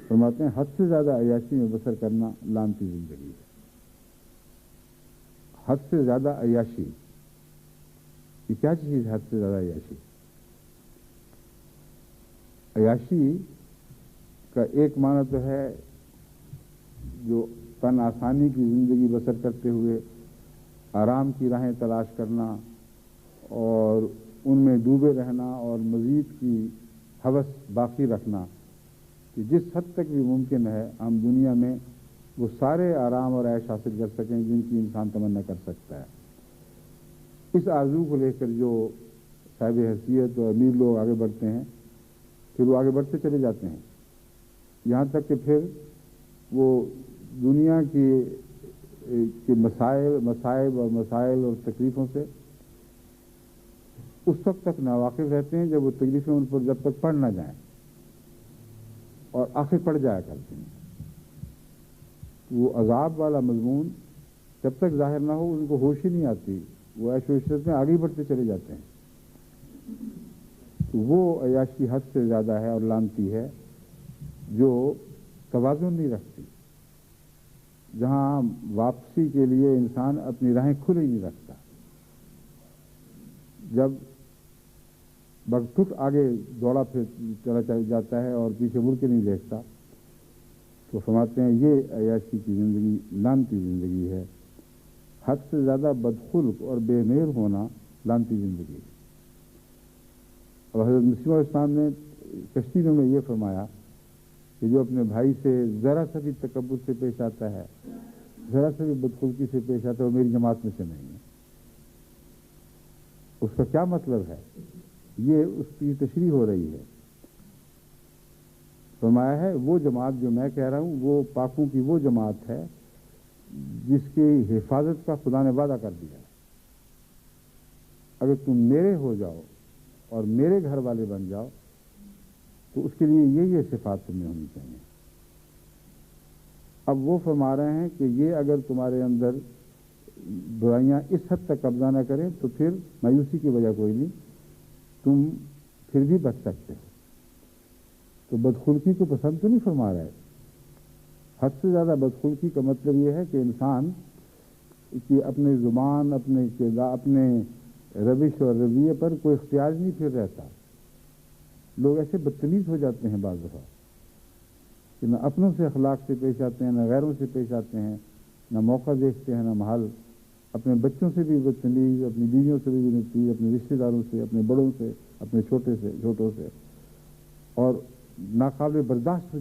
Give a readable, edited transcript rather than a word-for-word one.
فرماتے ہیں حد سے زیادہ عیاشی میں بسر کرنا لعنتی زندگی ہے. حد سے زیادہ عیاشی، یہ کیا چیز ہے؟ حد سے زیادہ عیاشی، عیاشی کا ایک معنی تو ہے جو تن آسانی کی زندگی بسر کرتے ہوئے آرام کی راہیں تلاش کرنا اور ان میں ڈوبے رہنا اور مزید کی ہوس باقی رکھنا کہ جس حد تک بھی ممکن ہے ہم دنیا میں وہ سارے آرام اور عیش حاصل کر سکیں جن کی انسان تمنا کر سکتا ہے. اس آرزو کو لے کر جو صاحب حیثیت اور امیر لوگ آگے بڑھتے ہیں پھر وہ آگے بڑھتے چلے جاتے ہیں یہاں تک کہ پھر وہ دنیا کی مصائب اور تکلیفوں سے اس وقت تک ناواقف رہتے ہیں جب وہ تکلیفیں ان پر جب تک پڑ نہ جائیں اور آخر پڑ جایا کرتے ہیں. وہ عذاب والا مضمون جب تک ظاہر نہ ہو ان کو ہوش ہی نہیں آتی، وہ عیش و عشرت میں آگے بڑھتے چلے جاتے ہیں. تو وہ عیاشی حد سے زیادہ ہے اور لعنتی ہے جو توازن نہیں رکھتی، جہاں واپسی کے لیے انسان اپنی راہیں کھلی نہیں رکھتا. جب بغتت آگے دوڑا پھر چلا جاتا ہے اور پیچھے مڑ کے نہیں دیکھتا تو فرماتے ہیں یہ عیاشی کی زندگی لعنتی زندگی ہے. حد سے زیادہ بدخلق اور بے مہر ہونا لعنتی زندگی ہے. اور حضرت مسیح علیہ السلام نے کشتی میں یہ فرمایا کہ جو اپنے بھائی سے ذرا سا بھی تکبر سے پیش آتا ہے، ذرا سا بھی بدخلقی سے پیش آتا ہے، وہ میری جماعت میں سے نہیں ہے. اس کا کیا مطلب ہے؟ یہ اس کی تشریح ہو رہی ہے. فرمایا ہے وہ جماعت جو میں کہہ رہا ہوں وہ پاکوں کی وہ جماعت ہے جس کی حفاظت کا خدا نے وعدہ کر دیا ہے. اگر تم میرے ہو جاؤ اور میرے گھر والے بن جاؤ تو اس کے لیے یہ صفات تم میں ہونی چاہیے. اب وہ فرما رہے ہیں کہ یہ اگر تمہارے اندر برائیاں اس حد تک قبضہ نہ کریں تو پھر مایوسی کی وجہ کوئی نہیں، تم پھر بھی بچ سکتے ہو. تو بدخلقی کو پسند تو نہیں فرما رہا ہے. حد سے زیادہ بدخلقی کا مطلب یہ ہے کہ انسان کی اپنے زبان، اپنے کردار، اپنے روش اور رویے پر کوئی اختیار نہیں پھر رہتا. لوگ ایسے بدتمیز ہو جاتے ہیں بعض دفعہ کہ نہ اپنوں سے اخلاق سے پیش آتے ہیں، نہ غیروں سے پیش آتے ہیں، نہ موقع دیکھتے ہیں، نہ محل. اپنے بچوں سے بھی بدتمیز، اپنی بیویوں سے بھی بدتمیز، اپنے رشتہ داروں سے، اپنے بڑوں سے، اپنے چھوٹوں سے، اور ناقابل برداشت